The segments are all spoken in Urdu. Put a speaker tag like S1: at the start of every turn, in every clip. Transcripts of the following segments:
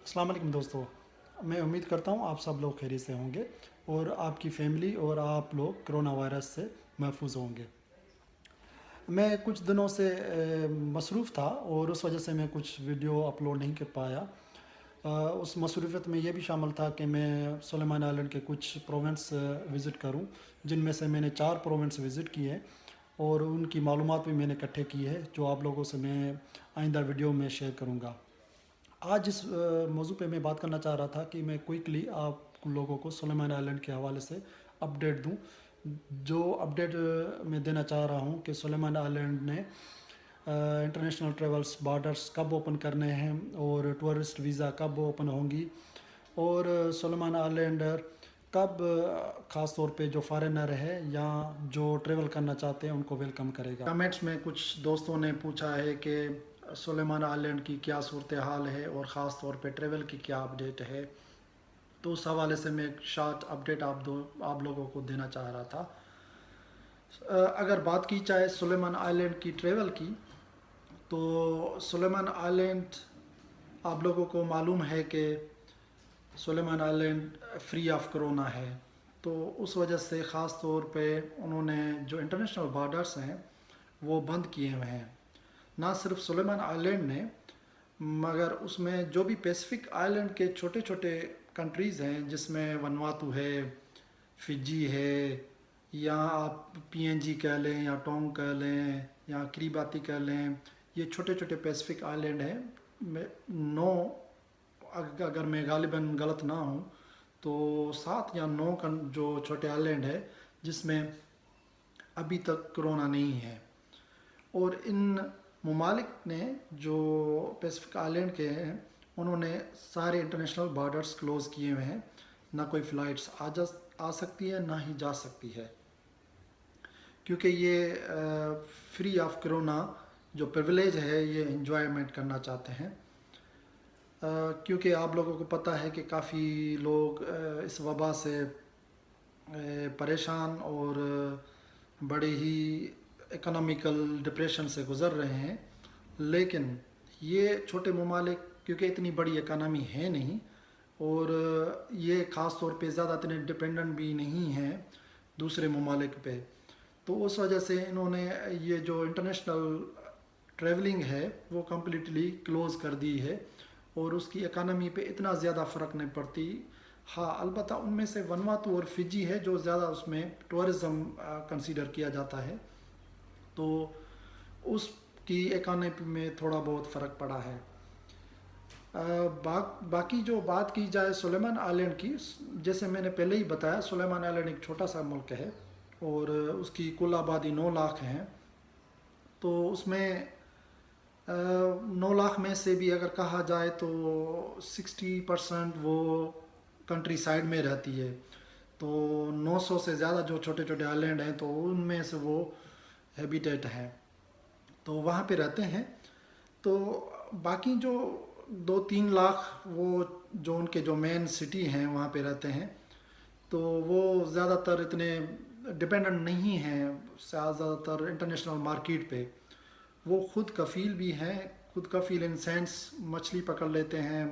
S1: السلام علیکم دوستو، میں امید کرتا ہوں آپ سب لوگ خیریت سے ہوں گے اور آپ کی فیملی اور آپ لوگ کرونا وائرس سے محفوظ ہوں گے۔ میں کچھ دنوں سے مصروف تھا اور اس وجہ سے میں کچھ ویڈیو اپلوڈ نہیں کر پایا۔ اس مصروفیت میں یہ بھی شامل تھا کہ میں سلیمان آئلینڈ کے کچھ پروونس وزٹ کروں، جن میں سے میں نے 4 پروونس وزٹ کیے ہیں اور ان کی معلومات بھی میں نے اکٹھے کی ہے جو آپ لوگوں سے میں آئندہ ویڈیو میں شیئر کروں گا۔ آج اس موضوع پہ میں بات کرنا چاہ رہا تھا کہ میں کوئکلی آپ لوگوں کو سلیمان آئلینڈ کے حوالے سے اپڈیٹ دوں۔ جو اپڈیٹ میں دینا چاہ رہا ہوں کہ سلیمان آئلینڈ نے انٹرنیشنل ٹریولز بارڈرز کب اوپن کرنے ہیں اور ٹورسٹ ویزا کب اوپن ہوں گی، اور سلیمان آئلینڈر کب خاص طور پہ جو فارنر ہے یا جو ٹریول کرنا چاہتے ہیں ان کو ویلکم کرے گا۔ کمنٹس میں کچھ دوستوں نے پوچھا ہے کہ سلیمان آئلینڈ کی کیا صورتحال ہے اور خاص طور پہ ٹریول کی کیا اپڈیٹ ہے، تو اس حوالے سے میں ایک شارٹ اپڈیٹ آپ لوگوں کو دینا چاہ رہا تھا۔ اگر بات کی جائے سلیمان آئلینڈ کی ٹریول کی، تو سلیمان آئلینڈ آپ لوگوں کو معلوم ہے کہ سلیمان آئلینڈ فری آف کرونا ہے، تو اس وجہ سے خاص طور پہ انہوں نے جو انٹرنیشنل بارڈرز ہیں وہ بند کیے ہوئے ہیں۔ نہ صرف سلیمان آئلینڈ نے، مگر اس میں جو بھی پیسفک آئلینڈ کے چھوٹے چھوٹے کنٹریز ہیں، جس میں ونواتو ہے، فجی ہے، یا آپ PNG کہہ لیں یا ٹونگ کہہ لیں یا کریباتی کہہ لیں، یہ چھوٹے چھوٹے پیسفک آئلینڈ ہیں۔ 9، اگر میں غالباً غلط نہ ہوں تو 7 یا 9 جو چھوٹے آئلینڈ ہے جس میں ابھی تک کرونا نہیں ہے، اور ان ممالک نے جو پیسفک آئلینڈ کے ہیں انہوں نے سارے انٹرنیشنل بارڈرز کلوز کیے ہوئے ہیں، نہ کوئی فلائٹس آ سکتی ہے نہ ہی جا سکتی ہے، کیونکہ یہ فری آف کرونا جو پریویلیج ہے یہ انجوائمنٹ کرنا چاہتے ہیں۔ کیونکہ آپ لوگوں کو پتہ ہے کہ کافی لوگ اس وبا سے پریشان اور بڑے ہی اکنامیکل ڈپریشن سے گزر رہے ہیں، لیکن یہ چھوٹے ممالک کیونکہ اتنی بڑی اکانومی ہے نہیں، اور یہ خاص طور پہ زیادہ اتنے ڈپینڈنٹ بھی نہیں ہیں دوسرے ممالک پہ، تو اس وجہ سے انہوں نے یہ جو انٹرنیشنل ٹریولنگ ہے وہ کمپلیٹلی کلوز کر دی ہے، اور اس کی اکانومی پہ اتنا زیادہ فرق نہیں پڑتی۔ ہاں، البتہ ان میں سے ونواتو اور فجی ہے جو زیادہ اس میں ٹورزم کنسیڈر کیا جاتا ہے، تو اس کی اکانومی میں تھوڑا بہت فرق پڑا ہے۔ باقی جو بات کی جائے سلیمان آئلینڈ کی، جیسے میں نے پہلے ہی بتایا سلیمان آئلینڈ ایک چھوٹا سا ملک ہے اور اس کی کل آبادی 9 لاکھ ہیں، تو اس میں 9 لاکھ میں سے بھی اگر کہا جائے تو 60% وہ کنٹری سائڈ میں رہتی ہے، تو 900 سے زیادہ جو چھوٹے چھوٹے آئلینڈ ہیں تو ان میں سے وہ ہیبیٹیٹ ہیں، تو وہاں پہ رہتے ہیں۔ تو باقی جو 2-3 لاکھ وہ جو ان کے جو مین سٹی ہیں وہاں پہ رہتے ہیں، تو وہ زیادہ تر اتنے ڈپینڈنٹ نہیں ہیں زیادہ تر انٹرنیشنل مارکیٹ پہ، وہ خود کفیل بھی ہیں، خود کفیل ان سینس مچھلی پکڑ لیتے ہیں،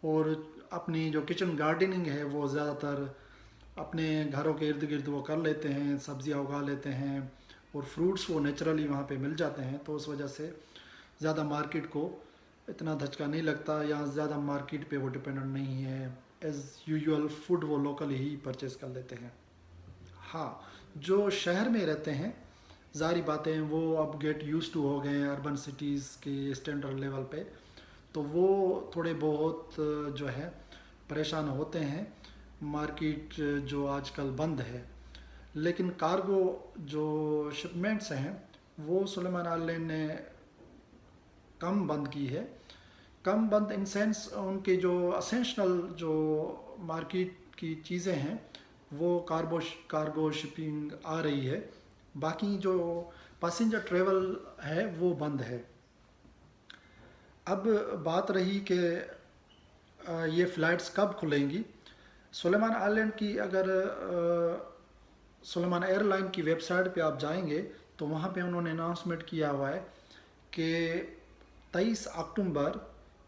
S1: اور اپنی جو کچن گارڈننگ ہے وہ زیادہ تر اپنے گھروں کے ارد گرد وہ کر لیتے ہیں، سبزیاں اگا لیتے ہیں، اور فروٹس وہ نیچرلی وہاں پہ مل جاتے ہیں، تو اس وجہ سے زیادہ مارکیٹ کو اتنا دھچکا نہیں لگتا، یا زیادہ مارکیٹ پہ وہ ڈپینڈنٹ نہیں ہے، ایز یوزول فوڈ وہ لوکل ہی پرچیز کر لیتے ہیں۔ ہاں، جو شہر میں رہتے ہیں ظاہری باتیں وہ اب گیٹ یوز ٹو ہو گئے ہیں اربن سٹیز کے اسٹینڈرڈ لیول پہ، تو وہ تھوڑے بہت جو ہے پریشان ہوتے ہیں، مارکیٹ جو آج کل بند ہے، لیکن کارگو جو شپمنٹس ہیں وہ سلیمان آئلینڈ نے کم بند کی ہے، کم بند ان سینس ان کے جو اسینشنل جو مارکیٹ کی چیزیں ہیں وہ کارگو شپنگ آ رہی ہے، باقی جو پیسنجر ٹریول ہے وہ بند ہے۔ اب بات رہی کہ یہ فلائٹس کب کھلیں گی۔ سلیمان آئلینڈ کی اگر سلیمان ایئر لائن کی ویب سائٹ پہ آپ جائیں گے تو وہاں پہ انہوں نے اناؤنسمنٹ کیا ہوا ہے کہ 23 اکتوبر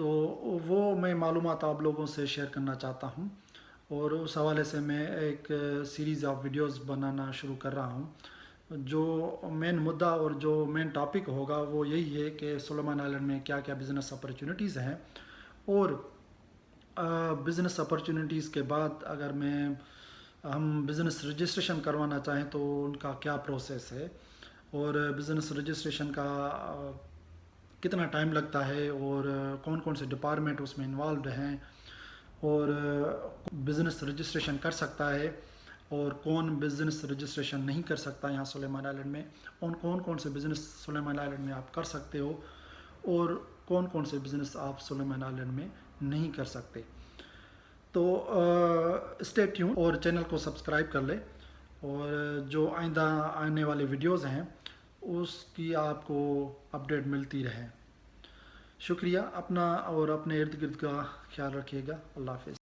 S1: تو وہ میں معلومات آپ لوگوں سے شیئر کرنا چاہتا ہوں، اور اس حوالے سے میں ایک سیریز آف ویڈیوز بنانا شروع کر رہا ہوں۔ جو مین مدعا اور جو مین ٹاپک ہوگا وہ یہی ہے کہ سلیمان آئلینڈ میں کیا کیا بزنس اپرچونیٹیز ہیں، اور بزنس اپرچونیٹیز کے بعد اگر ہم بزنس رجسٹریشن کروانا چاہیں تو ان کا کیا پروسیس ہے، اور بزنس رجسٹریشن کا کتنا ٹائم لگتا ہے، اور کون کون سے ڈپارٹمنٹ اس میں انوالوڈ ہیں، اور بزنس رجسٹریشن کر سکتا ہے اور کون بزنس رجسٹریشن نہیں کر سکتا یہاں سلیمان آئلینڈ میں، کون کون سے بزنس سلیمان آئلینڈ میں آپ کر سکتے ہو، اور کون کون سے بزنس آپ سلیمان آئلینڈ میں نہیں کر سکتے۔ تو اسٹے ٹیون اور چینل کو سبسکرائب کر لیں، اور جو آئندہ آنے والے ویڈیوز ہیں اس کی آپ کو اپڈیٹ ملتی رہے۔ شکریہ، اپنا اور اپنے ارد گرد کا خیال رکھیے گا۔ اللہ حافظ۔